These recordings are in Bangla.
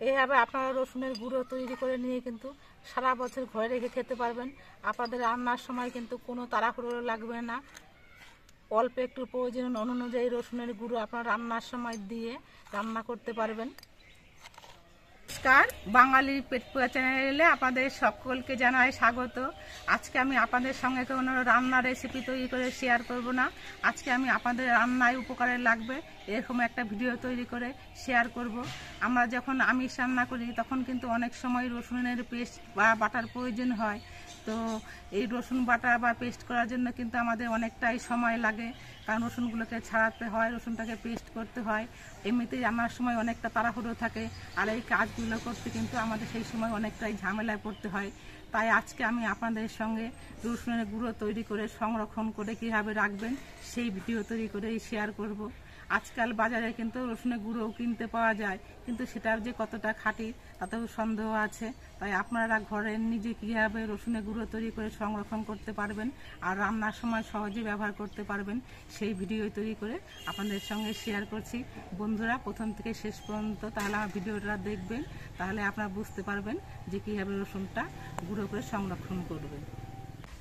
এইভাবে আপনারা রসুনের গুঁড়ো তৈরি করে নিয়ে কিন্তু সারা বছর ঘরে রেখে খেতে পারবেন। আপনাদের রান্নার সময় কিন্তু কোনো তাড়াহুড়ো লাগবে না। অল্প একটু প্রয়োজন অনুযায়ী রসুনের গুঁড়ো আপনারা রান্নার সময় দিয়ে রান্না করতে পারবেন। নমস্কার, বাঙালির পেট পোয়া চ্যানেলে আপনাদের সকলকে জানাই স্বাগত। আজকে আমি আপনাদের সঙ্গে কোনো রান্নার রেসিপি তৈরি করে শেয়ার করব না। আজকে আমি আপনাদের রান্নায় উপকারে লাগবে এরকম একটা ভিডিও তৈরি করে শেয়ার করব। আমরা যখন আমিষ রান্না করি তখন কিন্তু অনেক সময় রসুনের পেস্ট বা বাটার প্রয়োজন হয়। তো এই রসুন বাটা বা পেস্ট করার জন্য কিন্তু আমাদের অনেকটাই সময় লাগে, কারণ রসুনগুলোকে ছাড়াতে হয়, রসুনটাকে পেস্ট করতে হয়। এমনিতেই রান্নার সময় অনেকটা তাড়াহুড়ো থাকে, আর এই কাজগুলো করতে কিন্তু আমাদের সেই সময় অনেকটাই ঝামেলায় পড়তে হয়। তাই আজকে আমি আপনাদের সঙ্গে রসুনের গুঁড়ো তৈরি করে সংরক্ষণ করে কীভাবে রাখবেন সেই ভিডিও তৈরি করেই শেয়ার করব। আজকাল বাজারে কিন্তু রসুনের গুঁড়োও কিনতে পাওয়া যায়, কিন্তু সেটার যে কতটা খাঁটি তাতেও সন্দেহ আছে। তাই আপনারা ঘরে নিজে কীভাবে রসুনের গুঁড়ো তৈরি করে সংরক্ষণ করতে পারবেন আর রান্নার সময় সহজে ব্যবহার করতে পারবেন সেই ভিডিও তৈরি করে আপনাদের সঙ্গে শেয়ার করছি। বন্ধুরা, প্রথম থেকে শেষ পর্যন্ত তাহলে আমার ভিডিওটা দেখবেন, তাহলে আপনারা বুঝতে পারবেন যে কীভাবে রসুনটা গুঁড়ো করে সংরক্ষণ করবেন।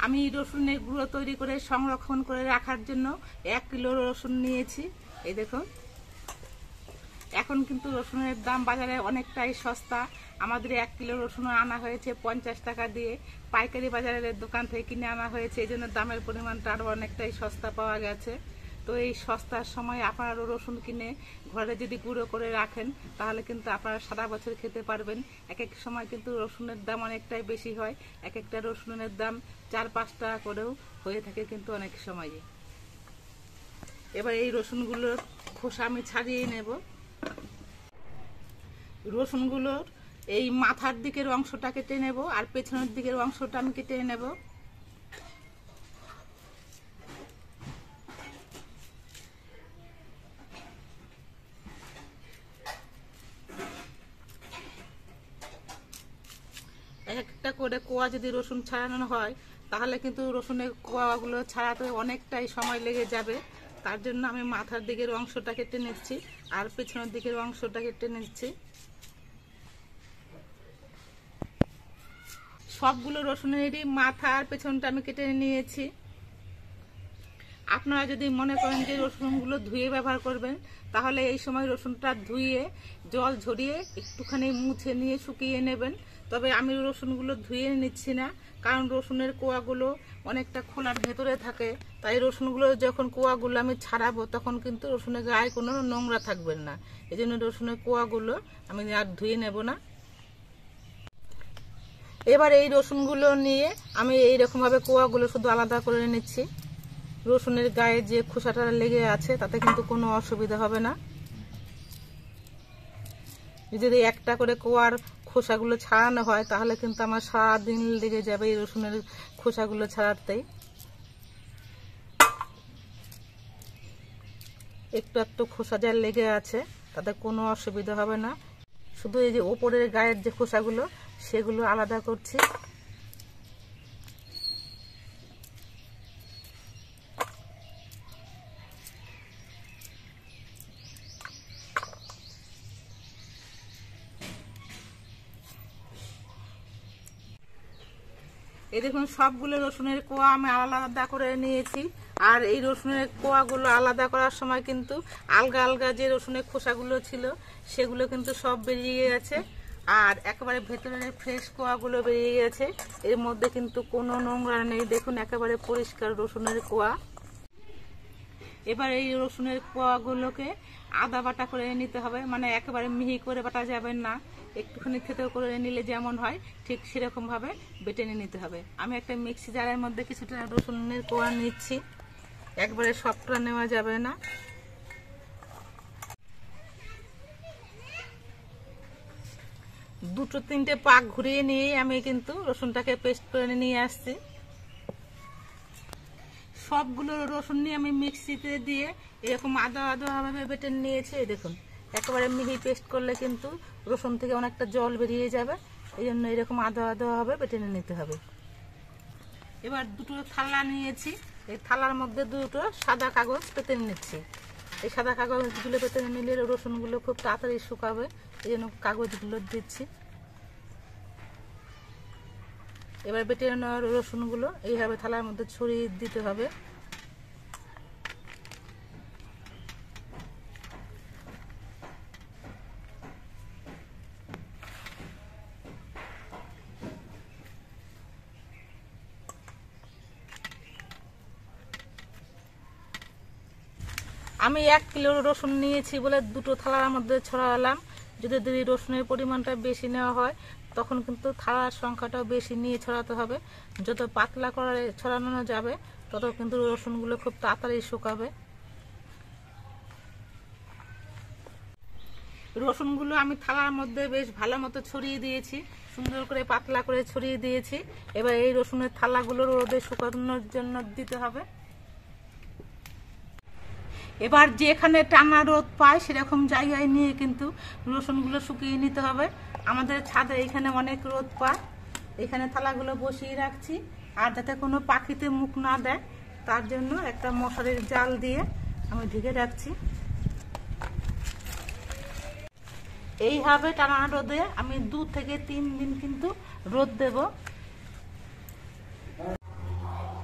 আমি রসুনের গুঁড়ো তৈরি করে সংরক্ষণ করে রাখার জন্য 1 কিলো রসুন নিয়েছি। এই দেখুন, এখন কিন্তু রসুনের দাম বাজারে অনেকটাই সস্তা। আমাদের 1 কিলো রসুন আনা হয়েছে 50 টাকা দিয়ে, পাইকারি বাজারের দোকান থেকে কিনে আনা হয়েছে, এই জন্য দামের পরিমাণটা আরও অনেকটাই সস্তা পাওয়া গেছে। তো এই সস্তার সময় আপনারা রসুন কিনে ঘরে যদি গুঁড়ো করে রাখেন তাহলে কিন্তু আপনারা সারা বছর খেতে পারবেন। এক এক সময় কিন্তু রসুনের দাম অনেকটাই বেশি হয়, এক একটা রসুনের দাম 4-5 টাকা করেও হয়ে থাকে কিন্তু অনেক সময়ে। এবার এই রসুনগুলোর খোসা আমি ছাড়িয়ে নেব। রসুনগুলোর এই মাথার দিকের অংশটা কেটে নেব আর পেছনের দিকের অংশটা আমি কেটে নেব। একটা করে কোয়া যদি রসুন ছাড়ানো হয় তাহলে কিন্তু রসুনের কোয়াগুলো ছাড়াতে অনেকটাই সময় লেগে যাবে। তার জন্য আমি মাথার দিকের অংশটা কেটে নিচ্ছি আর পেছনের দিকের অংশটা কেটে নিচ্ছি। সবগুলো রসুনেরই মাথা আর পেছনটা আমি কেটে নিয়েছি। আপনারা যদি মনে করেন যে রসুনগুলো ধুয়ে ব্যবহার করবেন তাহলে এই সময় রসুনটা ধুয়ে জল ঝরিয়ে একটুখানি মুছে নিয়ে শুকিয়ে নেবেন। তবে আমি রসুনগুলো ধুয়ে নিচ্ছি না, কারণ রসুনের কোয়াগুলো অনেকটা খোলার ভেতরে থাকে। তাই রসুনগুলো যখন কোয়াগুলো আমি ছাড়াবো তখন কিন্তু রসুনের গায়ে কোনো নোংরা থাকবে না, এই জন্য রসুনের কোয়াগুলো আমি আর ধুয়ে নেব না। এবার এই রসুনগুলো নিয়ে আমি এইরকমভাবে কোয়াগুলো শুধু আলাদা করে নিচ্ছি। রসুনের গায়ে যে খোসাটা লেগে আছে তাতে কিন্তু কোনো অসুবিধা হবে না। যদি একটা করে কোয়ার খোসাগুলো ছাড়ানো হয় তাহলে কিন্তু আমার সারাদিন লেগে যাবে এই রসুনের খোসাগুলো ছাড়াতেই। একটু একটু খোসা যা লেগে আছে তাতে কোনো অসুবিধা হবে না। শুধু এই যে ওপরের গায়ের যে খোসাগুলো সেগুলো আলাদা করছি। এই দেখুন, সবগুলো রসুনের কোয়া আমি আলাদা করে নিয়েছি। আর এই রসুনের কোয়াগুলো আলাদা করার সময় কিন্তু আলগা আলগা যে রসুনের খোসাগুলো ছিল সেগুলো কিন্তু সব বেরিয়ে গেছে, আর একেবারে ভেতরের ফ্রেশ কোয়াগুলো বেরিয়ে গেছে। এর মধ্যে কিন্তু কোনো নোংরা নেই, দেখুন একেবারে পরিষ্কার রসুনের কোয়া। এবার এই রসুনের কোয়াগুলোকে আদা বাটা করে নিতে হবে, মানে একেবারে মিহি করে বাটা যাবে না, একটুখানি থেতো করে নিলে যেমন হয় ঠিক সেরকম ভাবে বেটে নিতে হবে। আমি একটা মিক্সি জারের মধ্যে কিছুটা রসুনের কোয়া নিচ্ছি, একবারে সবটা নেওয়া যাবে না। দুটো তিনটে পাক ঘুরিয়ে নিয়ে আমি কিন্তু রসুনটাকে পেস্ট করে নিয়ে আসছি। সবগুলো রসুন নিয়ে আমি মিক্সিতে দিয়ে এরকম আদা আদা ভাবে বেটে নিয়েছি। এই দেখুন, একেবারে মিহি পেস্ট করলে কিন্তু রসুন থেকে অনেকটা জল বেরিয়ে যাবে, এই জন্য এরকম আদা আদা ভাবে বেটে নিতে হবে। এবার দুটো থালা নিয়েছি, এই থালার মধ্যে দুটো সাদা কাগজ পেতে নিচ্ছি। এই সাদা কাগজগুলো ভেতরে নিলে রসুনগুলো খুব তাড়াতাড়ি শুকাবে, এই জন্য কাগজগুলো দিচ্ছি। এবার বেটে নেওয়া রসুনগুলো এইভাবে থালার মধ্যে ছড়িয়ে দিতে হবে। আমি 1 কিলো রসুন নিয়েছি বলে 2টো থালার মধ্যে ছড়ালাম। যদি রসুনের পরিমাণটা বেশি নেওয়া হয় তখন কিন্তু থালার সংখ্যাটাও বেশি নিয়ে ছড়াতে হবে। যত পাতলা করে ছড়ানো যাবে তত কিন্তু রসুনগুলো খুব তাড়াতাড়ি শুকাবে। রসুনগুলো আমি থালার মধ্যে বেশ ভালো মতো ছড়িয়ে দিয়েছি, সুন্দর করে পাতলা করে ছড়িয়ে দিয়েছি। এবার এই রসুনের থালাগুলো রোদে শুকানোর জন্য দিতে হবে। এবার যেখানে টানা রোদ পায় সেরকম জায়গায় নিয়ে কিন্তু রসুনগুলো শুকিয়ে নিতে হবে। আমাদের ছাদে এখানে অনেক রোদ পায়, এখানে থালাগুলো বসিয়ে রাখছি। আর যাতে কোনো পাখিতে মুখ না দেয় তার জন্য একটা মশারির জাল দিয়ে আমি ঢেকে রাখছি। এইভাবে টানা রোদে আমি 2 থেকে 3 দিন কিন্তু রোদ দেব।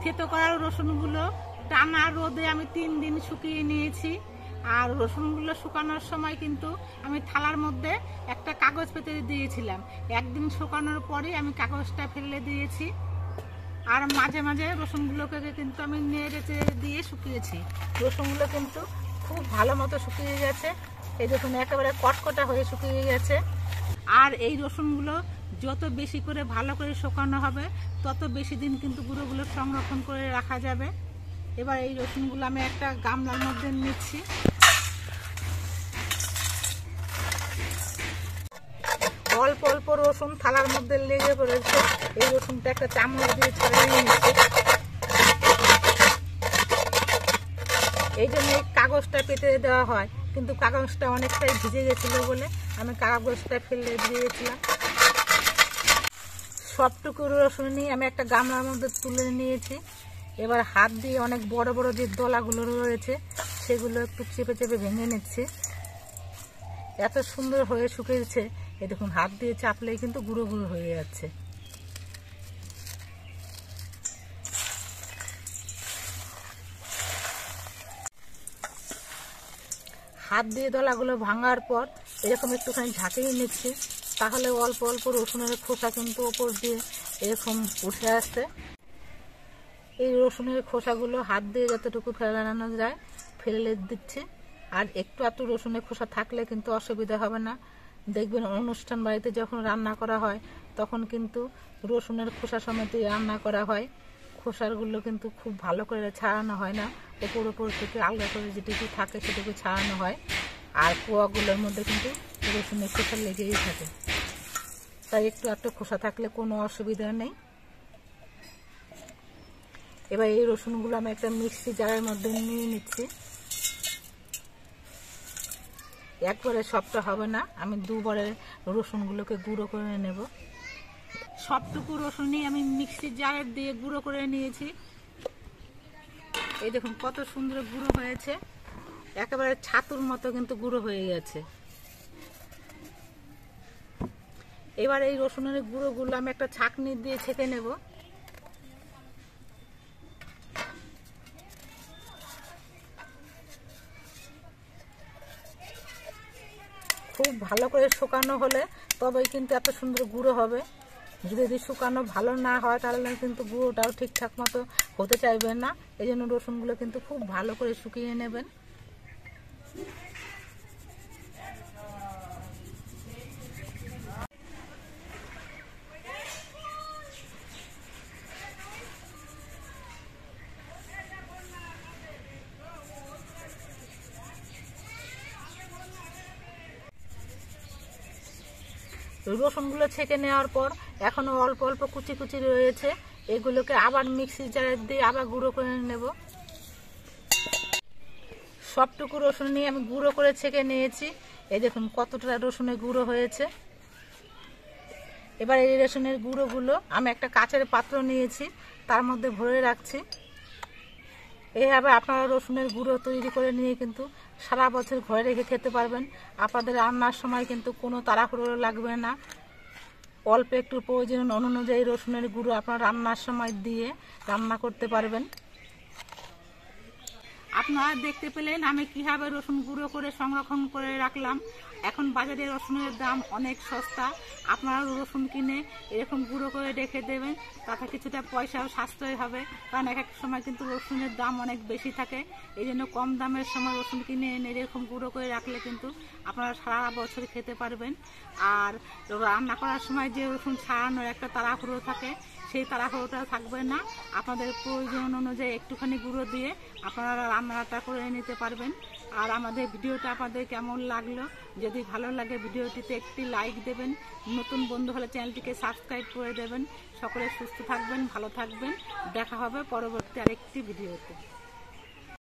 থেতো করা রসুনগুলো টানা রোদে আমি 3 দিন শুকিয়ে নিয়েছি। আর রসুনগুলো শুকানোর সময় কিন্তু আমি থালার মধ্যে একটা কাগজ পেতে দিয়েছিলাম। 1 দিন শুকানোর পরে আমি কাগজটা ফেলে দিয়েছি। আর মাঝে মাঝে রসুনগুলোকে কিন্তু আমি নেড়ে চেড়ে দিয়ে শুকিয়েছি। রসুনগুলো কিন্তু খুব ভালো মতো শুকিয়ে গেছে, এই দেখুন একেবারে কটকটা হয়ে শুকিয়ে গেছে। আর এই রসুনগুলো যত বেশি করে ভালো করে শুকানো হবে তত বেশি দিন কিন্তু গুঁড়োগুলো সংরক্ষণ করে রাখা যাবে। এবার এই রসুনগুলো আমি একটা গামলার মধ্যে নিচ্ছি। অল্প অল্প রসুন থালার মধ্যে লেগে পড়েছে, এই রসুনটা একটা চামচ দিয়ে ছড়িয়ে নিচ্ছি। এই জন্য এই কাগজটা পেতে দেওয়া হয়, কিন্তু কাগজটা অনেকটাই ভিজে গেছিল বলে আমি কাগজটা ফেলে দিয়েছিলাম। সবটুকু রসুন নিয়ে আমি একটা গামলার মধ্যে তুলে নিয়েছি। এবার হাত দিয়ে অনেক বড় বড় যে দলাগুলো রয়েছে সেগুলো একটু চেপে চেপে ভেঙে নিচ্ছি। এত সুন্দর হয়ে শুকিয়েছে, এই দেখুন হাত দিয়ে চাপলেই কিন্তু গুঁড়ো গুঁড়ো হয়ে যাচ্ছে। হাত দিয়ে দলাগুলো ভাঙার পর এরকম একটুখানি ঝাঁকিয়ে নিচ্ছি, তাহলে অল্প অল্প রসুনের খোসা কিন্তু ওপর দিয়ে এরকম উঠে আসছে। এই রসুনের খোসাগুলো হাত দিয়ে যতটুকু ফেলানো যায় ফেলে দিচ্ছি। আর একটু রসুনের খোসা থাকলে কিন্তু অসুবিধা হবে না। দেখবেন অনুষ্ঠান বাড়িতে যখন রান্না করা হয় তখন কিন্তু রসুনের খোসা সমেতই রান্না করা হয়। খোসাগুলো কিন্তু খুব ভালো করে ছাড়ানো হয় না, ওপর থেকে আলাদা করে যেটুকু থাকে সেটুকু ছাড়ানো হয়। আর কুয়াগুলোর মধ্যে কিন্তু রসুনের খোসা লেগেই থাকে, তাই একটু খোসা থাকলে কোনো অসুবিধা নেই। এবার এই রসুনগুলো আমি একটা মিক্সি জারের মধ্যে নিয়ে নিচ্ছি। একবারে সবটা হবে না, আমি 2 বারে রসুনগুলোকে গুঁড়ো করে নেব। সবটুকু রসুনই আমি মিক্সি জারে দিয়ে গুঁড়ো করে নিয়েছি। এই দেখুন কত সুন্দর গুঁড়ো হয়েছে, একেবারে ছাতুর মতো কিন্তু গুঁড়ো হয়ে গেছে। এবার এই রসুনের গুঁড়োগুলো আমি একটা ছাঁকনি দিয়ে ছেঁকে নেব। খুব ভালো করে শুকানো হলে তবেই কিন্তু এত সুন্দর গুঁড়ো হবে। যদি শুকানো ভালো না হয় তাহলে কিন্তু গুঁড়োটাও ঠিকঠাক মতো হতে চাইবে না। এই জন্য রসুনগুলো কিন্তু খুব ভালো করে শুকিয়ে নেবেন। রসুনগুলো ছেঁকে নেওয়ার পর এখনো অল্প অল্প কুচি কুচি রয়েছে, এগুলোকে আবার মিক্সি জারে দিয়ে আবার গুঁড়ো করে নেব। সবটুকু রসুন নিয়ে আমি গুঁড়ো করে ছেঁকে নিয়েছি। এই দেখুন কতটা রসুনের গুঁড়ো হয়েছে। এবার এই রসুনের গুঁড়োগুলো আমি একটা কাচের পাত্র নিয়েছি, তার মধ্যে ভরে রাখছি। এইভাবে আপনারা রসুনের গুঁড়ো তৈরি করে নিয়ে কিন্তু সারা বছর ঘরে রেখে খেতে পারবেন। আপনাদের রান্নার সময় কিন্তু কোনো তাড়াহুড়ো লাগবে না। অল্প একটু প্রয়োজন অনুযায়ী রসুনের গুঁড়ো আপনার রান্নার সময় দিয়ে রান্না করতে পারবেন। আপনারা দেখতে পেলেন আমি কিভাবে রসুন গুঁড়ো করে সংরক্ষণ করে রাখলাম। এখন বাজারে রসুনের দাম অনেক সস্তা। আপনারা রসুন কিনে এরকম গুঁড়ো করে রেখে দেবেন, তাতে কিছুটা পয়সাও সাশ্রয় হবে। কারণ এক এক সময় কিন্তু রসুনের দাম অনেক বেশি থাকে, এই জন্য কম দামের সময় রসুন কিনে এনে এরকম গুঁড়ো করে রাখলে কিন্তু আপনারা সারা বছর খেতে পারবেন। আর রান্না করার সময় যে রসুন ছাড়ানোর একটা তাড়াহুড়ো থাকে, সেই তাড়াহুড়োটা থাকবে না। আপনাদের প্রয়োজন অনুযায়ী একটুখানি গুঁড়ো দিয়ে আপনারা রান্নাটা করে নিতে পারবেন। আর আমাদের ভিডিওটা আপনাদের কেমন লাগলো, যদি ভালো লাগে ভিডিওটিতে একটি লাইক দেবেন, নতুন বন্ধু হলে চ্যানেলটিকে সাবস্ক্রাইব করে দেবেন। সকলে সুস্থ থাকবেন, ভালো থাকবেন। দেখা হবে পরবর্তী আরেকটি ভিডিওতে।